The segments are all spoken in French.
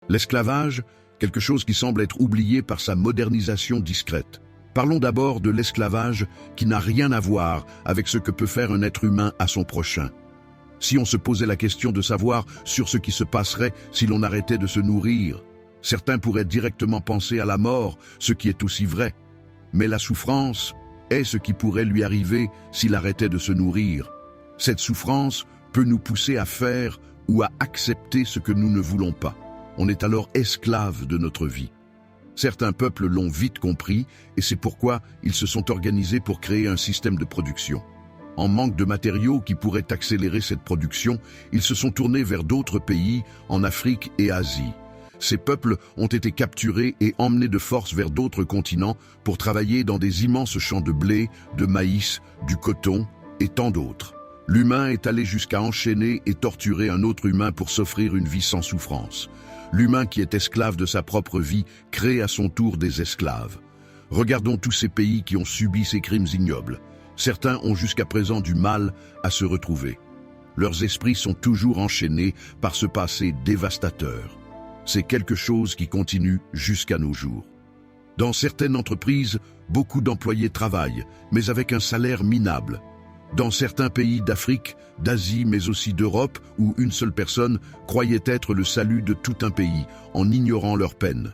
L'esclavage, quelque chose qui semble être oublié par sa modernisation discrète. Parlons d'abord de l'esclavage qui n'a rien à voir avec ce que peut faire un être humain à son prochain. Si on se posait la question de savoir sur ce qui se passerait si l'on arrêtait de se nourrir, certains pourraient directement penser à la mort, ce qui est aussi vrai. Mais la souffrance est ce qui pourrait lui arriver s'il arrêtait de se nourrir. Cette souffrance peut nous pousser à faire ou à accepter ce que nous ne voulons pas. On est alors esclave de notre vie. Certains peuples l'ont vite compris et c'est pourquoi ils se sont organisés pour créer un système de production. En manque de matériaux qui pourraient accélérer cette production, ils se sont tournés vers d'autres pays, en Afrique et Asie. Ces peuples ont été capturés et emmenés de force vers d'autres continents pour travailler dans des immenses champs de blé, de maïs, du coton et tant d'autres. L'humain est allé jusqu'à enchaîner et torturer un autre humain pour s'offrir une vie sans souffrance. L'humain qui est esclave de sa propre vie crée à son tour des esclaves. Regardons tous ces pays qui ont subi ces crimes ignobles. Certains ont jusqu'à présent du mal à se retrouver. Leurs esprits sont toujours enchaînés par ce passé dévastateur. C'est quelque chose qui continue jusqu'à nos jours. Dans certaines entreprises, beaucoup d'employés travaillent, mais avec un salaire minable. Dans certains pays d'Afrique, d'Asie, mais aussi d'Europe, où une seule personne croyait être le salut de tout un pays, en ignorant leur peine.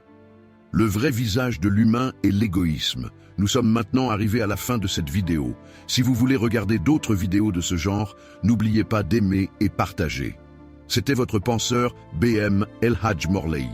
Le vrai visage de l'humain est l'égoïsme. Nous sommes maintenant arrivés à la fin de cette vidéo. Si vous voulez regarder d'autres vidéos de ce genre, n'oubliez pas d'aimer et partager. C'était votre penseur BM El Hadj Morley.